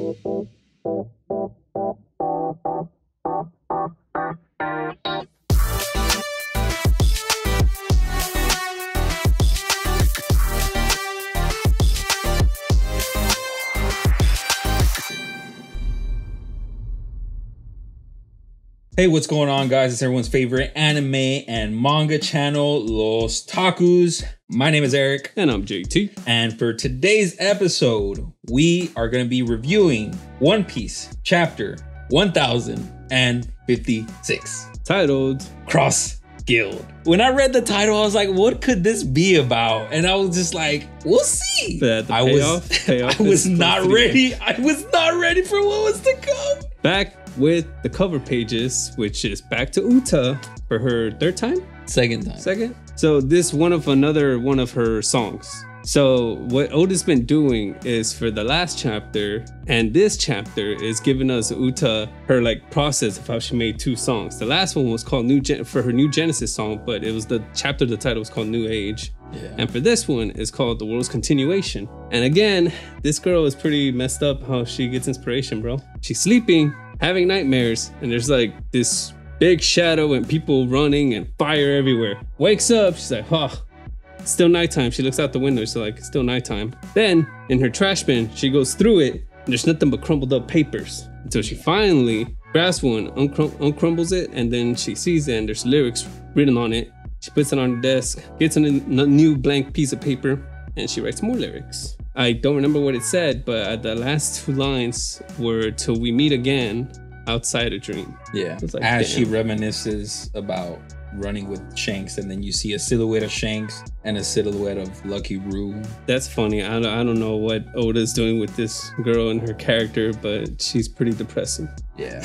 Hey, what's going on, guys? It's everyone's favorite anime and manga channel, lOsTAKUS. My name is Eric. And I'm JT. And for today's episode, we are going to be reviewing One Piece chapter 1056. Titled Cross Guild. When I read the title, I was like, what could this be about? And I was just like, we'll see. I was not ready. I was not ready for what was to come. Back with the cover pages, which is back to Uta for her third time? Second time. Second? So this another one of her songs. So what Oda's been doing is for the last chapter and this chapter is giving us Uta her like process of how she made two songs. The last one was called for her New Genesis song, but it was the title was called New Age. Yeah. And for this one, it's called The World's Continuation. And again, this girl is pretty messed up how she gets inspiration, bro. She's sleeping, having nightmares, and there's like this big shadow and people running and fire everywhere. Wakes up, she's like, oh, it's still nighttime. She looks out the window, so like, it's still nighttime. Then in her trash bin, she goes through it, and there's nothing but crumbled up papers. Until she finally grabs one, uncrumbles it, and then she sees it, and there's lyrics written on it. She puts it on her desk, gets a new blank piece of paper, and she writes more lyrics. I don't remember what it said, but the last two lines were "till we meet again outside a dream." Yeah, like, as she reminisces about running with Shanks, and then you see a silhouette of Shanks and a silhouette of Lucky Roo. That's funny. I don't know what Oda's doing with this girl and her character, but she's pretty depressing. Yeah,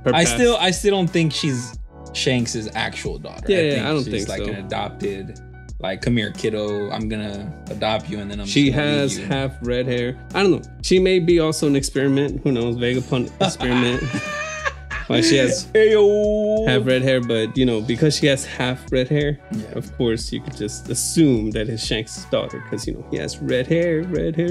I still don't think she's Shanks' actual daughter. Yeah, I don't think she's like so. An adopted. Like, come here, kiddo. I'm gonna adopt you, and then She has half red hair. I don't know. She may be also an experiment. Who knows? Vegapunk experiment. Why she has half red hair, but you know, because she has half red hair, of course you could just assume that it's Shanks' daughter, because you know he has red hair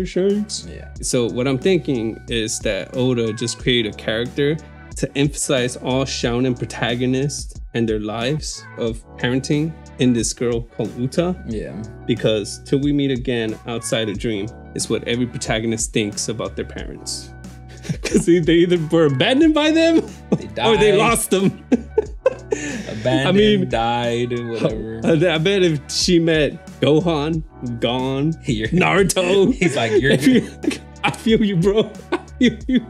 Shanks. Yeah. So what I'm thinking is that Oda just created a character to emphasize all shonen protagonists and their lives of parenting in this girl called Uta. Yeah. Because till we meet again outside a dream is what every protagonist thinks about their parents. Because they either were abandoned by them or they lost them. Abandoned, died, whatever. I bet if she met Gohan, gone, Naruto. He's like, I feel you, bro. I feel you.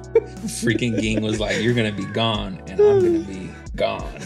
Freaking Ging was like, you're gonna be gone and I'm gonna be gone.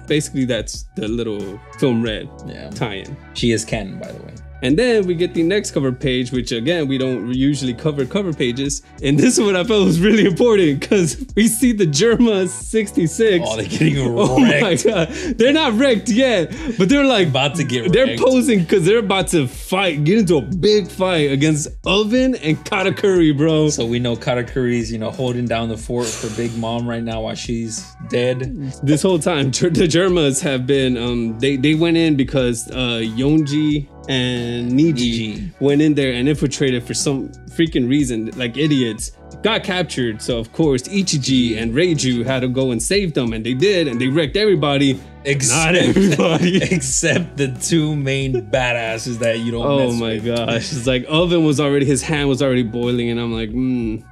Basically, that's the little film Red tie-in. She is canon, by the way. And then we get the next cover page, which again, we don't usually cover pages. And this one I felt was really important because we see the Germa 66. Oh, they're getting wrecked. Oh my God. They're not wrecked yet, but they're like about to get wrecked. They're posing because they're about to get into a big fight against Oven and Katakuri, bro. So we know Katakuri's, holding down the fort for Big Mom right now while she's dead. This whole time, the Germas have been, they went in because Yonji and Niji went in there and infiltrated for some freaking reason, like idiots. Got captured, so of course Ichiji and Reiju had to go and save them, and they did, and they wrecked everybody. Not everybody. Except the two main badasses that you don't mess with. Oh my gosh. It's like his hand was already boiling, and I'm like, And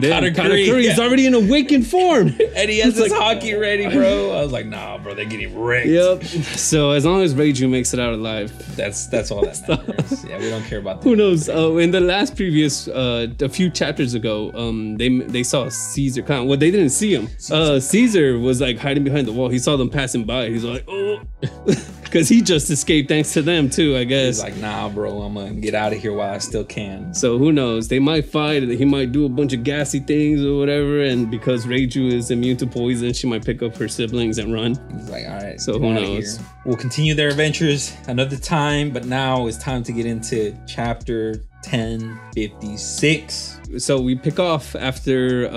then Katakuri's already in awakened form. And he has his hockey ready, bro. I was like, nah, bro, they're getting wrecked. Yep. So as long as Reiju makes it out alive. That's all that matters. Yeah, we don't care about that. Who knows? In the last previous, a few chapters ago, they saw Caesar. Well, they didn't see him. Caesar was like hiding behind the wall. He saw them passing by. He's like, oh. Because he just escaped thanks to them too, I guess. He's like, nah, bro, I'm gonna get out of here while I still can. So who knows? They might fight. He might do a bunch of gassy things or whatever. And because Reiju is immune to poison, she might pick up her siblings and run. He's like, all right. So who knows? We'll continue their adventures another time. But now it's time to get into chapter 1056. So we pick off after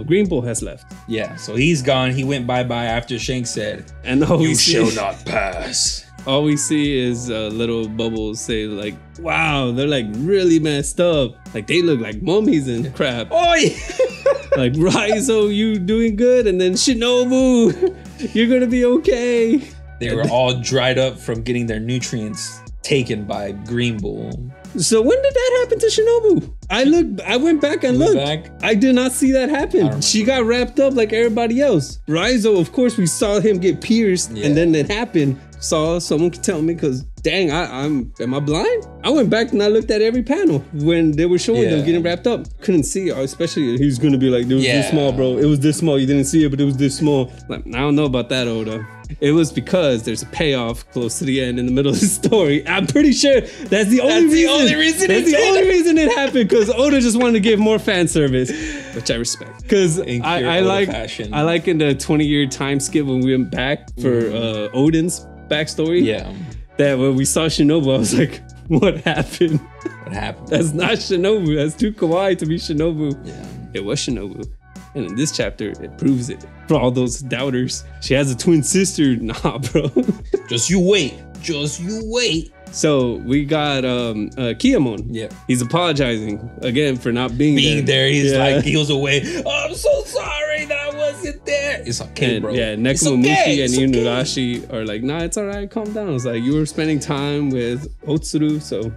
Green Bull has left. Yeah, so he's gone. He went bye-bye after Shanks said, and you shall not pass. all we see is little bubbles say like, wow, they're like really messed up. Like they look like mummies and crap. Oh yeah. Like Raizo, you doing good, and then Shinobu, you're gonna be okay. They were all dried up from getting their nutrients taken by Green Bull. So when did that happen to Shinobu? I went back and looked. I did not see that happen. She got wrapped up like everybody else. Raizo, of course, we saw him get pierced, and then it happened. Someone could tell me, because dang, am I blind? I went back and I looked at every panel when they were showing them getting wrapped up. Couldn't see it, especially he was gonna be like, it was this small, bro. It was this small. You didn't see it, but it was this small. Like, I don't know about that, Oda. It was because there's a payoff close to the end in the middle of the story. I'm pretty sure that's the only reason. That's the only reason it happened, because Oda just wanted to give more fan service, which I respect. Because I like in the 20-year time skip when we went back for Odin's backstory. Yeah. That when we saw Shinobu, I was like, what happened? What happened? That's not Shinobu. That's too kawaii to be Shinobu. Yeah. It was Shinobu. And in this chapter, it proves it. For all those doubters, she has a twin sister. Nah, bro. Just you wait. Just you wait. So we got Kiyomon. Yeah. He's apologizing again for not being there. He's like, he was away. Oh, I'm so sorry that I wasn't there. It's okay, and, bro. Yeah, Nekomamushi and Inuarashi are like, nah, it's all right. Calm down. It's like, you were spending time with Otsuru, so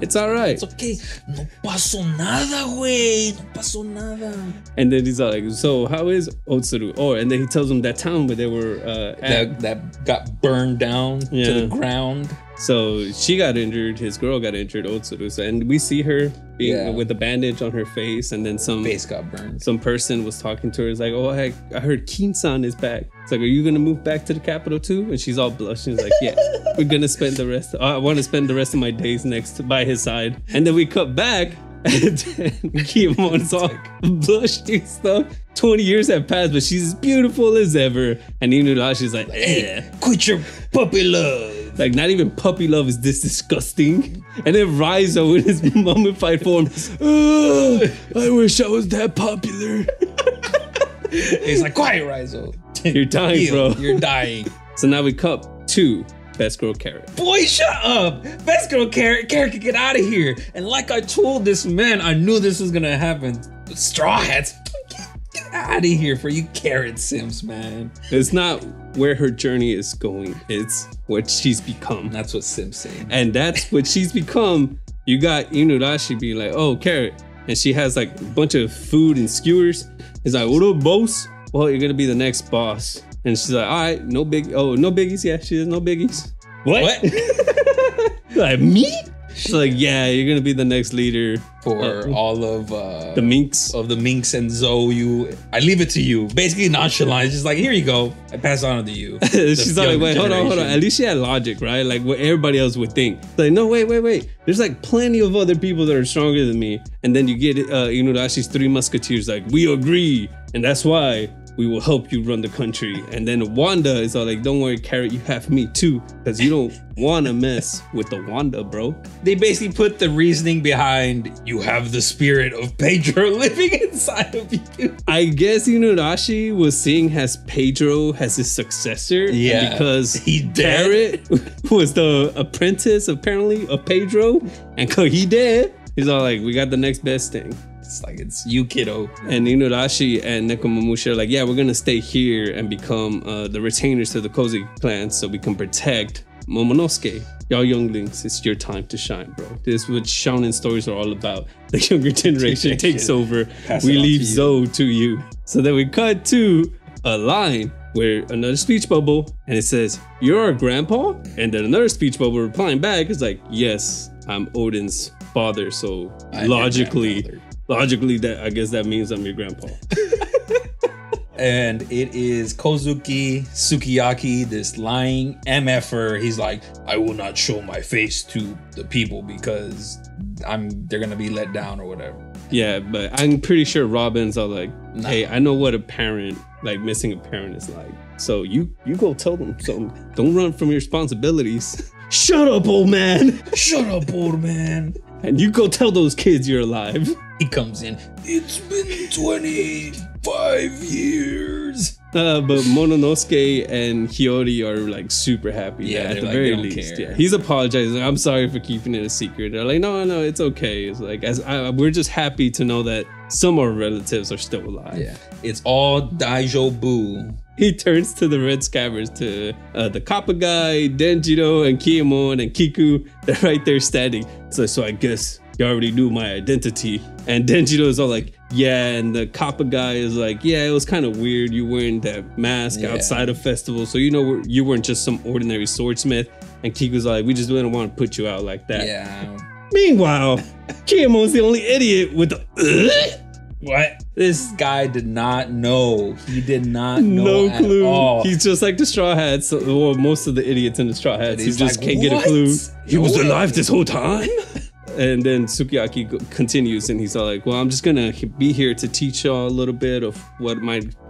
it's all right. It's okay. No pasó nada, güey. No pasó nada. And then he's like, so how is Otsuru? Oh, and then he tells him that town where they were that got burned down to the ground. So she got injured, his girl got injured, Otsuru. So, and we see her being with a bandage on her face, and then some face got burned. Some person was talking to her. It's like, oh, I heard Kin-san is back. It's like, are you gonna move back to the capital too? And she's all blushing. She's like, yeah, we're gonna spend the rest. I want to spend the rest of my days by his side. And then we cut back, and Kiyomon's all blushing stuff. 20 years have passed, but she's as beautiful as ever. And Inuyashi's like, quit your puppy love. Like, not even puppy love is this disgusting. And then Raizo in his mummified form, I wish I was that popular. He's like, quiet, Raizo. You're dying, bro. You're dying. So now we cut to Best Girl Carrot. Boy, shut up. Best Girl Carrot. Carrot can get out of here. And like I told this man, I knew this was gonna happen. Straw Hats. Get out of here for you Carrot Sims, man. It's not where her journey is going. It's what she's become. That's what Sims say. And that's what she's become. You got Inurashi being like, oh, Carrot. And she has like a bunch of food and skewers. It's like, what up, boss? Well, you're gonna be the next boss. And she's like, all right, no biggies. Yeah, she has no biggies. What? Like, me? She's like, yeah, you're gonna be the next leader for all of the minks. Of the minks and Zoe. I leave it to you. Basically nonchalant. It's just like, here you go. I pass on to you. She's like, wait, hold on. At least she had logic, right? Like what everybody else would think. Like, no, wait. There's like plenty of other people that are stronger than me. And then you get Inurashi's three musketeers like, we agree. And that's why we will help you run the country. And then Wanda is all like, don't worry, Carrot, you have me too. Because you don't want to mess with the Wanda, bro. They basically put the reasoning behind, you have the spirit of Pedro living inside of you. I guess Inurashi was seeing as Pedro as his successor. Yeah. Because Carrot was the apprentice, apparently, of Pedro. And because he dead, he's all like, we got the next best thing. It's like, it's you, kiddo. And Inurashi and Nekomamushi are like, yeah, we're gonna stay here and become the retainers to the Kozi clan so we can protect Momonosuke. Y'all younglings, it's your time to shine, bro. This is what shonen stories are all about. The younger generation takes over. We leave Zoe to you. So then we cut to a line where another speech bubble, and it says, you're our grandpa? And then another speech bubble replying back is like, yes, I'm Odin's father, so logically, that I guess that means I'm your grandpa. And it is Kozuki Sukiyaki, this lying MFer. He's like, I will not show my face to the people because they're gonna be let down or whatever. Yeah, but I'm pretty sure Robin's all like, hey, I know what a parent, like missing a parent is like. So you go tell them something. Don't run from your responsibilities. Shut up, old man. Shut up, old man. And you go tell those kids you're alive. He comes in. It's been 25 years. But Mononosuke and Hiyori are like super happy. Yeah, at the like, very they don't least. care. Yeah, he's apologizing. I'm sorry for keeping it a secret. They're like, no, it's okay. It's like we're just happy to know that some of our relatives are still alive. Yeah, it's all Daijobu. He turns to the Red Scabbers, to the Kappa guy, Denjiro, and Kiyomon, and Kiku. They're right there standing. So I guess you already knew my identity. And Denjiro is all like, yeah. And the Kappa guy is like, yeah, it was kind of weird. You wearing that mask outside of festival. So you weren't just some ordinary swordsmith. And Kiku's like, we just didn't want to put you out like that. Yeah. Meanwhile, Kiyomon's the only idiot with the... What? This guy did not know. He did not know No clue. at all. He's just like the Straw Hats, or most of the idiots in the Straw Hats. He just like, can't get a "What? clue. He was What?" alive this whole time? And then Sukiyaki continues, and he's all like, well, I'm just gonna be here to teach y'all a little bit of what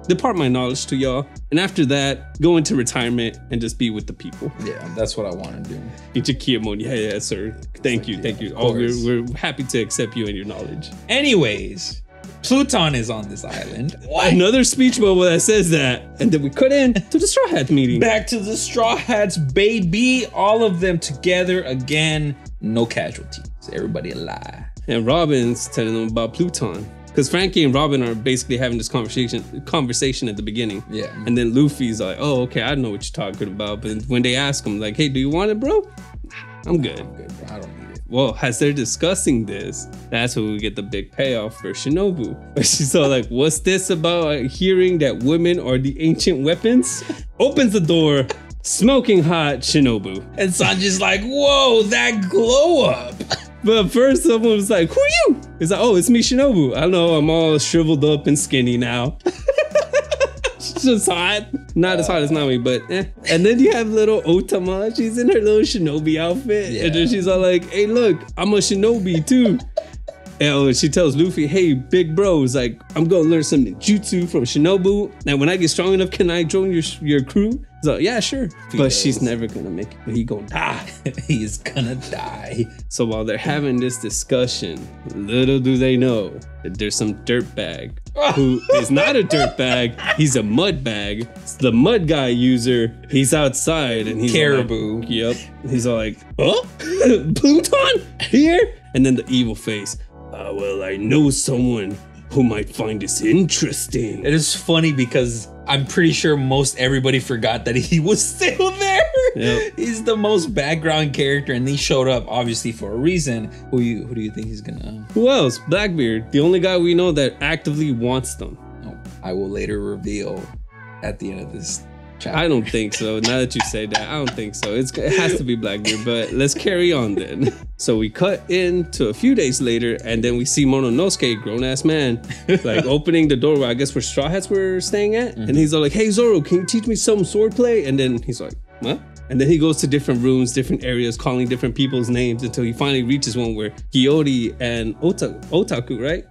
depart my knowledge to y'all. And after that, go into retirement and just be with the people. Yeah, that's what I want to do. Ichikiyomon, yeah, sir. Thank you. Oh, we're happy to accept you and your knowledge. Anyways, Pluton is on this island. What? Another speech bubble that says that. And then we cut in to the Straw Hat meeting. Back to the Straw Hats, baby. All of them together again. No casualties. Everybody alive. And Robin's telling them about Pluton. Because Frankie and Robin are basically having this conversation at the beginning. Yeah. And then Luffy's like, oh, okay, I know what you're talking about. But when they ask him, like, hey, do you want it, bro? I'm good. I'm good, bro. I don't need it. Well, as they're discussing this, that's when we get the big payoff for Shinobu. She's all like, what's this about hearing that women are the ancient weapons? Opens the door, smoking hot Shinobu. And Sanji's like, whoa, that glow up. But first someone was like, who are you? He's like, oh, it's me, Shinobu. I know, I'm all shriveled up and skinny now. She's just hot. Not as hot as Nami, but eh. And then you have little Otama. She's in her little shinobi outfit. Yeah. And then she's all like, hey, look, I'm a shinobi too. And she tells Luffy, hey, big bro, it's like, I'm going to learn some ninjutsu from Shinobu. And when I get strong enough, can I join your crew? He's like, yeah, sure. But she's never going to make it. He going to die. He's gonna die. So while they're having this discussion, little do they know that there's some dirtbag who is not a dirtbag. He's a mud bag. It's the mud guy user. He's outside and he's Caribou. Like, yep. He's all like, huh? Pluton here? And then the evil face. Well, I know someone who might find this interesting. It is funny because I'm pretty sure most everybody forgot that he was still there. Yep. He's the most background character, and he showed up obviously for a reason. Who do you think he's gonna? Who else? Blackbeard, the only guy we know that actively wants them. Oh, I will later reveal at the end of this chapter. I don't think so. Now that you say that, I don't think so. It has to be Blackbeard, but let's carry on then. So we cut into a few days later, and then we see Mononosuke, grown-ass man, like opening the door where I guess where Straw Hats were staying at. And he's all like, hey, Zoro, can you teach me some swordplay? And then he's like, what? And then he goes to different rooms, different areas, calling different people's names until he finally reaches one where Hiyori and Otaku, right?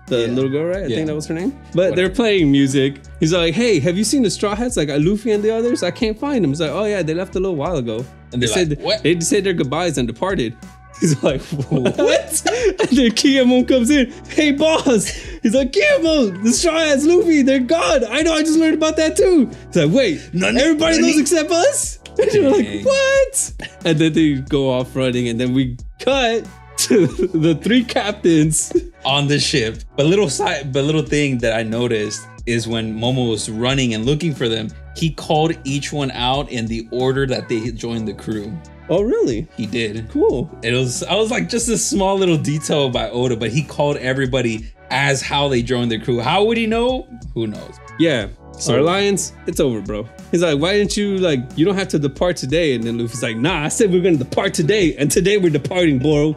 The little girl, right? I think that was her name. But they're playing music. He's like, hey, have you seen the Straw Hats? Like Luffy and the others? I can't find them. He's like, oh yeah, they left a little while ago. And they said, like, what? They said their goodbyes and departed. He's like, what? And then Kiyomon comes in. Hey, boss. He's like, Kiyomon, the Straw Hats, Luffy, they're gone. I know, I just learned about that too. He's like, wait, everybody knows except us? And you're like, what? And then they go off running, and then we cut to the three captains on the ship. But little thing that I noticed is when Momo was running and looking for them, he called each one out in the order that they joined the crew. Oh, really? He did. Cool. I was like, just a small little detail by Oda, but he called everybody as how they joined the crew. How would he know? Who knows? Yeah. So our alliance, it's over, bro. He's like, why didn't you, like, you don't have to depart today? And then Luffy's like, nah, I said we're gonna depart today. And today we're departing, bro.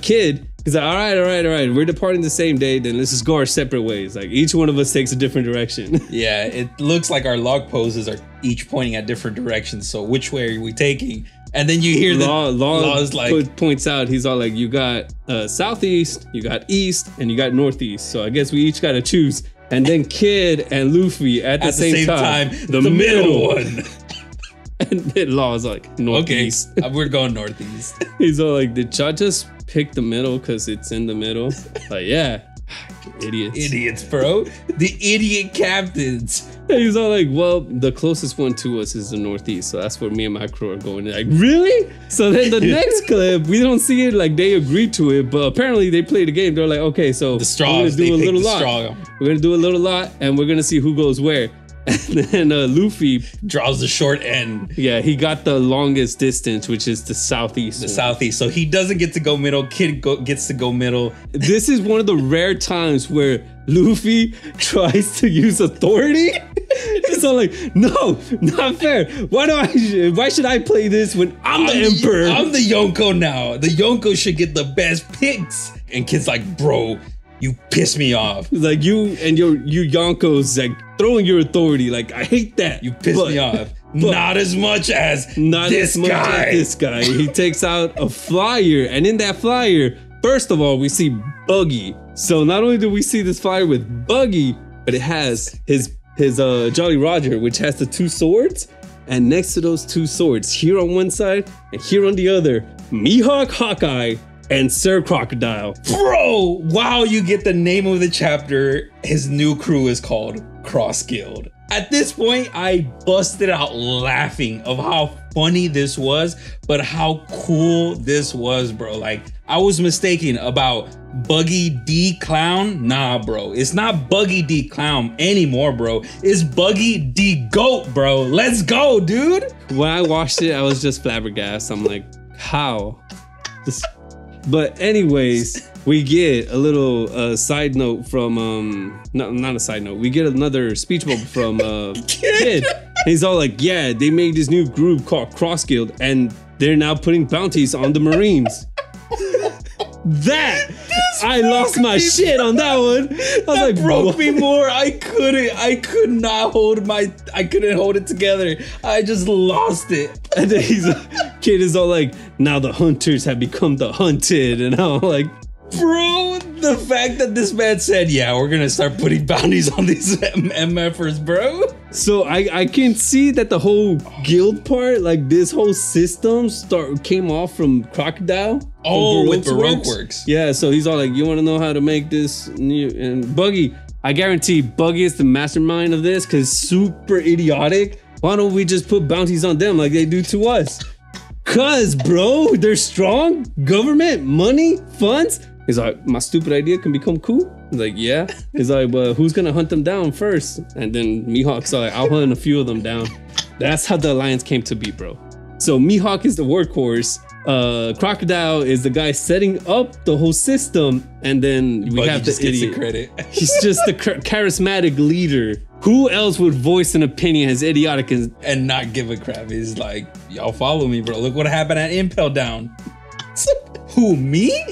Kid, he's like, all right. We're departing the same day. Then let's just go our separate ways. Like, each one of us takes a different direction. Yeah, it looks like our log poses are each pointing at different directions. So which way are we taking? And then you hear Law's like points out, he's all like, you got southeast, you got east, and you got northeast. So I guess we each gotta choose. And then Kid and Luffy at the same time, the middle one. And then Law's like, northeast. Okay, we're going northeast. He's all like, did y'all just pick the middle because it's in the middle? Like, yeah. Idiots, bro. The idiot captains. And he's all like, well, the closest one to us is the Northeast, so that's where me and my crew are going. Like, really? So then the next clip, we don't see it like they agreed to it, but apparently they played the game. They're like, okay, so the straws, we're gonna do a little lot. We're gonna do a little lot, and we're gonna see who goes where. And then Luffy draws the short end. Yeah, he got the longest distance, which is the southeast. The southeast. So he doesn't get to go middle. Kid gets to go middle. This is one of the rare times where Luffy tries to use authority. It's all like, no, not fair. Why should I play this when I'm the emperor? I'm the Yonko now. The Yonko should get the best picks. And Kid's like, bro, you piss me off. Like you Yonkos like throwing your authority. Like, I hate that. You piss me off. Not as much as this guy. He takes out a flyer, and in that flyer, first of all, we see Buggy. So not only do we see this flyer with Buggy, but it has his Jolly Roger, which has the two swords. And next to those two swords, here on one side and here on the other, Mihawk Hawkeye and Sir Crocodile. Bro, wow, you get the name of the chapter. His new crew is called Cross Guild. At this point, I busted out laughing of how funny this was, but how cool this was, bro. Like, I was mistaken about Buggy D Clown. Nah, bro. It's not Buggy D Clown anymore, bro. It's Buggy D Goat, bro. Let's go, dude. When I watched it, I was just flabbergasted. I'm like, how? But anyways, we get a little side note from not a side note. We get another speech bubble from Kid. He's all like, yeah, they made this new group called Cross Guild, and they're now putting bounties on the Marines. I lost my shit on that one. I was like, broke me more. I couldn't hold it together. I just lost it. And then Kid is all like, now the hunters have become the hunted. And I'm like, bro, the fact that this man said, yeah, we're gonna start putting bounties on these MFers, bro. So I can see that the whole guild part, like this whole system came off from Crocodile. Oh, with Baroque Works. Yeah, so he's all like, you want to know how to make this new? And Buggy, I guarantee Buggy is the mastermind of this because super idiotic. Why don't we just put bounties on them like they do to us? Cause bro, they're strong, government, money, funds. He's like, my stupid idea can become cool. He's like, yeah. He's like, well, who's gonna hunt them down first? And then Mihawk's like, I'll hunt a few of them down. That's how the alliance came to be, bro. So Mihawk is the workhorse. Crocodile is the guy setting up the whole system, and then we have the idiot. Credit. He's just the charismatic leader. Who else would voice an opinion as idiotic and not give a crap? He's like, y'all follow me, bro. Look what happened at Impel Down. Who, me?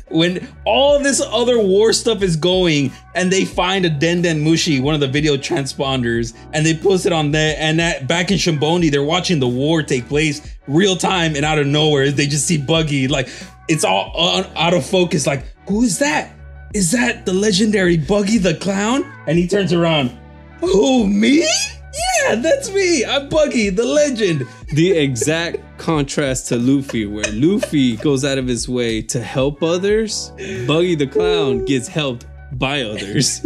When all this other war stuff is going and they find a Den Mushi, one of the video transponders, and they post it on there, and that back in Shimbondi, they're watching the war take place real time, and out of nowhere, they just see Buggy. Like, it's all out of focus. Like, who is that? Is that the legendary Buggy the Clown? And he turns around. Who, me? Yeah, that's me. I'm Buggy, the legend. The exact contrast to Luffy, where Luffy goes out of his way to help others, Buggy the Clown gets helped by others.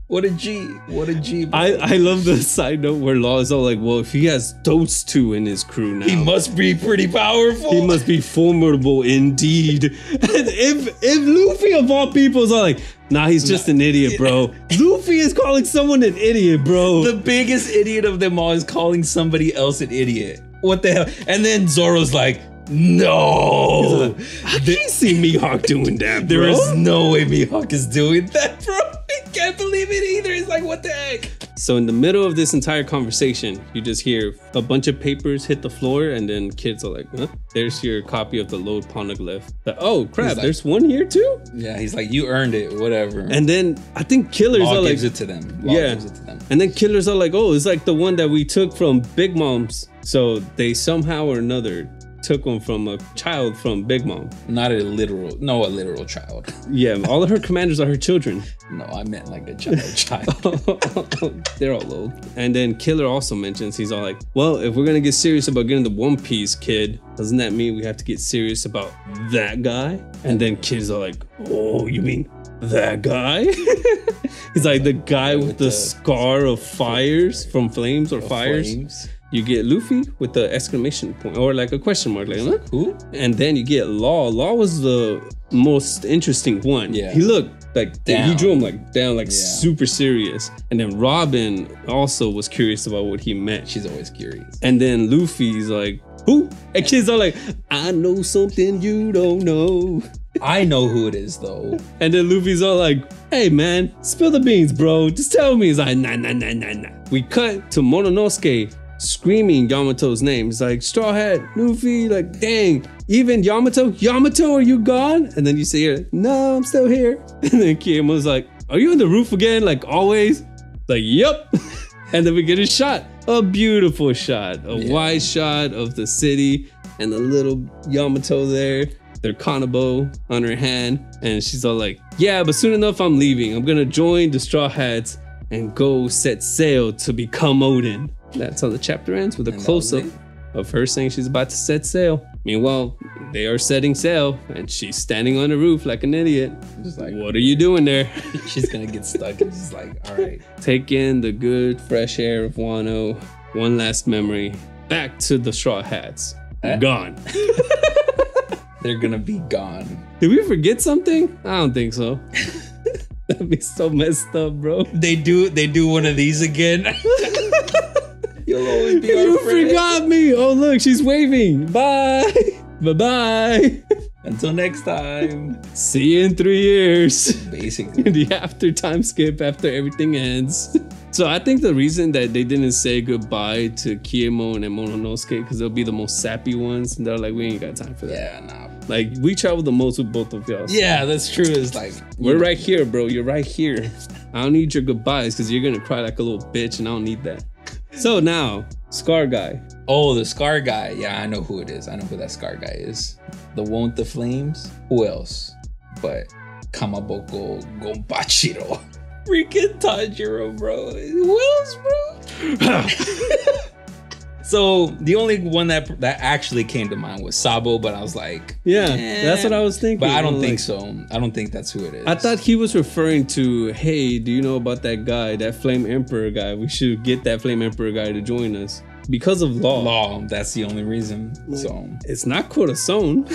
What a G. What a G. Bro. I love the side note where Law is all like, well, if he has those two in his crew now, he must be pretty powerful. He must be formidable indeed. And if Luffy of all people is all like, nah, he's just an idiot, bro. Luffy is calling someone an idiot, bro. The biggest idiot of them all is calling somebody else an idiot. What the hell? And then Zoro's like, no. I can't see Mihawk doing that, bro. There is no way Mihawk is doing that, bro. I can't believe it either. It's like, what the heck? So in the middle of this entire conversation, you just hear a bunch of papers hit the floor, and then kids are like, huh? There's your copy of the Lode Poneglyph. Like, oh, crap, like, there's one here too? Yeah, he's like, you earned it, whatever. And then I think Killers Law are like... gives it to them. Law gives it to them. And then Killers are like, oh, it's like the one that we took from Big Mom's. So they somehow or another took one from a child from Big Mom. Not a literal child. Yeah, all of her commanders are her children. No, I meant like a child. They're all old. And then Killer also mentions, he's all like, well, if we're gonna get serious about getting the One Piece, Kid, doesn't that mean we have to get serious about that guy? And then Kid's all like, oh, you mean that guy. He's like the guy with the scar of fires from flames or fires. Flames. You get Luffy with the exclamation point or like a question mark, like huh? Who? And then you get Law. Law was the most interesting one. Yeah. He looked like down. He drew him like down, like super serious. And then Robin also was curious about what he meant. She's always curious. And then Luffy's like, who? And kids are like, I know something you don't know. I know who it is though. And then Luffy's all like, hey man, spill the beans, bro. Just tell me. He's like, nah. We cut to Mononosuke screaming Yamato's name. He's like, Straw Hat, Luffy, like, dang, even Yamato, are you gone? And then you see her, no, I'm still here. And then Kiyomo's like, are you on the roof again? Like always? Like, yep. And then we get a shot, a beautiful shot, a wide shot of the city and the little Yamato there, their Kanabo on her hand. And she's all like, yeah, but soon enough, I'm leaving. I'm gonna join the Straw Hats and go set sail to become Odin. That's how the chapter ends, with a close-up of her saying she's about to set sail. Meanwhile, they are setting sail and she's standing on the roof like an idiot. Just like, what are you doing there? She's gonna get stuck and just like, all right. Take in the good fresh air of Wano. One last memory. Back to the Straw Hats. Gone. They're gonna be gone. Did we forget something? I don't think so. That'd be so messed up, bro. They do one of these again. You'll always be You our friend. forgot me. Oh, look, she's waving. Bye. Bye-bye. Until next time. See you in 3 years. Basically. The after time skip after everything ends. So I think the reason that they didn't say goodbye to Kiemon and Mononosuke, because they'll be the most sappy ones. And they're like, we ain't got time for that. Yeah, nah. Like, we travel the most with both of y'all. So Yeah, that's true. It's like, we're right here, bro. You're right here. I don't need your goodbyes because you're going to cry like a little bitch and I don't need that. So now, Scar Guy. oh, the Scar guy. Yeah, I know who it is. I know who that Scar guy is. The one with the flames. Who else? But Kamaboko Gonbachiro. Freaking Tanjiro, bro. Who else, bro? So the only one that actually came to mind was Sabo, but I was like, Yeah, that's what I was thinking. But I don't think like, so. I don't think that's who it is. I thought he was referring to, hey, do you know about that guy, that Flame Emperor guy? We should get that Flame Emperor guy to join us. Because of Law. That's the only reason. Like, so it's not Corazon.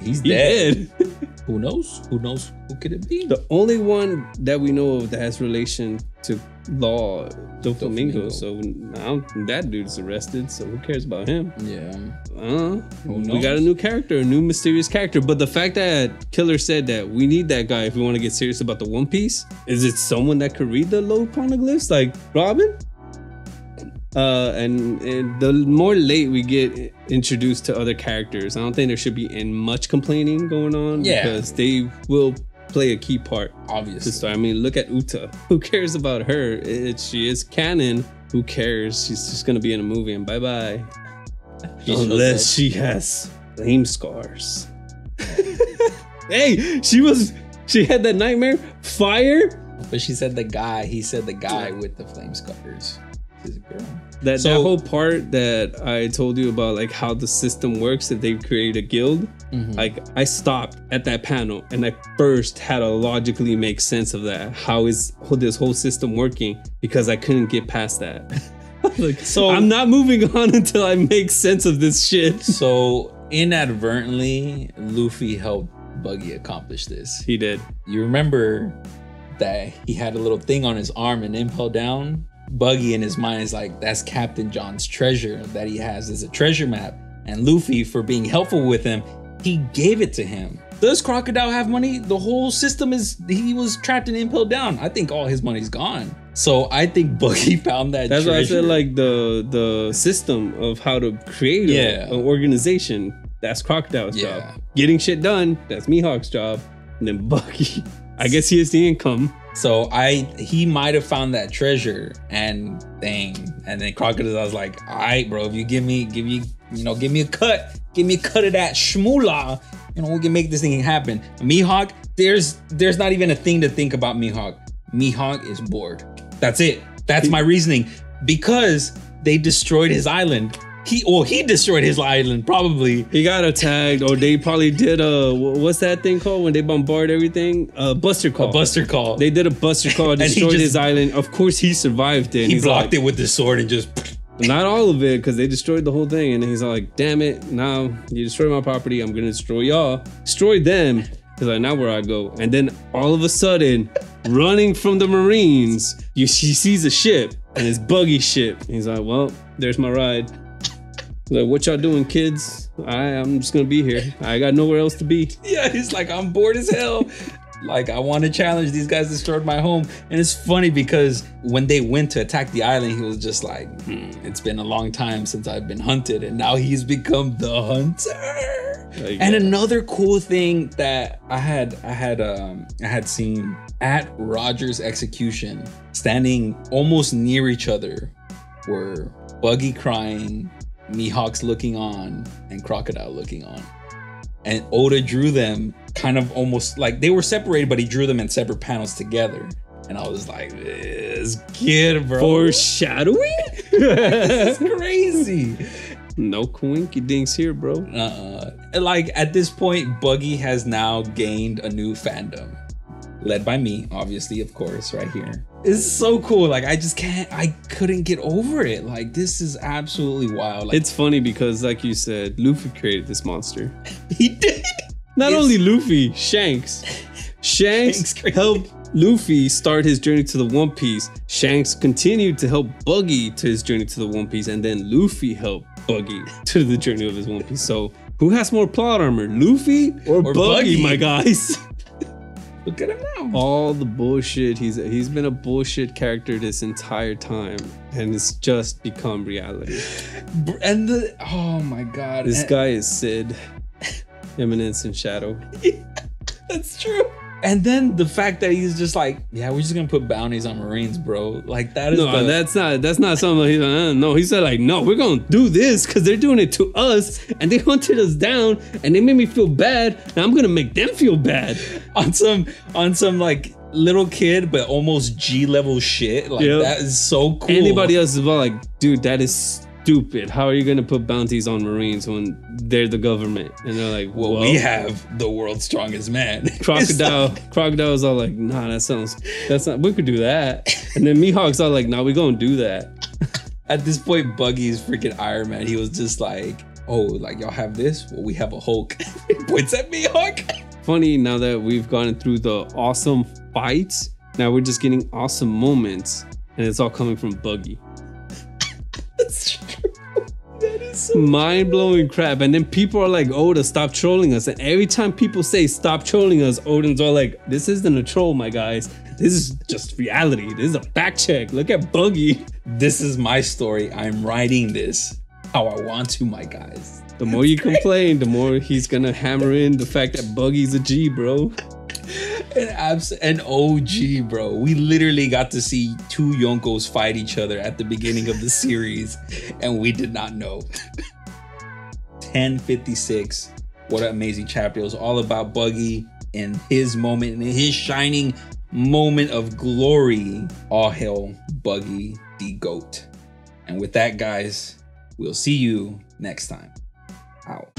he's He dead. dead. Who knows? Who knows? Who could it be? The only one that we know of that has relation to Law, Doflamingo. So now that dude's arrested. So who cares about him? Yeah. We got a new character, a new mysterious character. But the fact that Killer said that we need that guy if we want to get serious about the One Piece, is it someone that could read the low poneglyphs like Robin? And the more late we get introduced to other characters, I don't think there should be much complaining going on. Yeah. Because they will play a key part. Obviously. I mean, look at Uta. Who cares about her? She is canon. Who cares? She's just gonna be in a movie and bye-bye. Unless she has flame scars. Hey, she had that nightmare. Fire. But she said the guy. He said the guy with the flame scars. She's a girl. That whole part that I told you about, like how the system works, that they create a guild. Like I stopped at that panel and I first had to logically make sense of that. How is this whole system working? Because I couldn't get past that. Like, so I'm not moving on until I make sense of this shit. So inadvertently, Luffy helped Buggy accomplish this. He did. You remember that he had a little thing on his arm and impel down? Buggy in his mind is like, that's Captain John's treasure that he has as a treasure map. And Luffy, for being helpful with him, he gave it to him. Does Crocodile have money? The whole system he was trapped and impelled down. I think all his money's gone. So I think Buggy found that That's treasure. why I said like the system of how to create an organization. That's Crocodile's job. Getting shit done, that's Mihawk's job. And then Buggy, I guess he has the income. So he might have found that treasure and then Crocodile was like, all right, bro, if you give me a cut of that shmoolah, we can make this thing happen. Mihawk, there's not even a thing to think about Mihawk. Mihawk is bored. That's it. That's my reasoning. Because they destroyed his island. He destroyed his island, probably. He got attacked, or they probably did what's that thing called when they bombard everything? Buster call. A buster call. They did a buster call, destroyed his island. Of course, he survived it. He blocked it with the sword and just. Not all of it, because they destroyed the whole thing. And he's like, damn it, now you destroyed my property, I'm gonna destroy y'all. Destroy them. He's like, now where I go? And then all of a sudden, running from the Marines, he sees a ship, and it's Buggy ship. He's like, well, there's my ride. Like, what y'all doing, kids? I'm just gonna be here. I got nowhere else to be. Yeah, he's like, I'm bored as hell. Like, I want to challenge. These guys destroyed my home. And it's funny because when they went to attack the island, he was just like, it's been a long time since I've been hunted. And now he's become the hunter. And another cool thing that I had seen at Roger's execution, standing almost near each other, were Buggy crying, Mihawk's looking on, and Crocodile looking on. And Oda drew them kind of almost like they were separated, but he drew them in separate panels together. And I was like, this kid, bro. Foreshadowing? This is crazy. No coinky dinks here, bro. Like at this point, Buggy has now gained a new fandom. Led by me, obviously, of course, right here. It's so cool. Like, I couldn't get over it. Like, this is absolutely wild. Like, it's funny because, like you said, Luffy created this monster. He did. Not only Luffy, Shanks. Shanks helped Luffy start his journey to the One Piece. Shanks continued to help Buggy to his journey to the One Piece. And then Luffy helped Buggy to the journey of his One Piece. So, who has more plot armor, Luffy or Buggy, my guys? Look at him now. All the bullshit. He's been a bullshit character this entire time, and it's just become reality. And oh my god, this guy is Sid, Eminence and Shadow. That's true. And then the fact that he's just like, yeah, we're just gonna put bounties on Marines, bro. Like that is that's not something he's like, no. He said like, no, we're gonna do this because they're doing it to us and they hunted us down and they made me feel bad. Now I'm gonna make them feel bad on some like little kid but almost G level shit. Like that is so cool. Anybody else is about like, dude, that is stupid. How are you gonna put bounties on Marines when they're the government? And they're like, well, we have the world's strongest man. Crocodile's all like, nah, that's not, we could do that. And then Mihawk's all like, nah, we gonna do that. At this point, Buggy's freaking Iron Man. He was just like, oh, like y'all have this? Well, we have a Hulk. He points at Mihawk. Funny, now that we've gone through the awesome fights, now we're just getting awesome moments, and it's all coming from Buggy. That's true. That is so mind-blowing crap. And then people are like, Oda, stop trolling us. And every time people say stop trolling us, Oden's all like, this isn't a troll, my guys. This is just reality. This is a fact check. Look at Buggy. This is my story. I'm writing this how I want to, my guys. The more you complain, the more he's gonna hammer in the fact that Buggy's a G, bro. An OG, bro. We literally got to see two Yonkos fight each other at the beginning of the series, and we did not know. 1056. What an amazing chapter. It was all about Buggy and his moment, and his shining moment of glory. All hail Buggy the GOAT. And with that, guys, we'll see you next time. Out.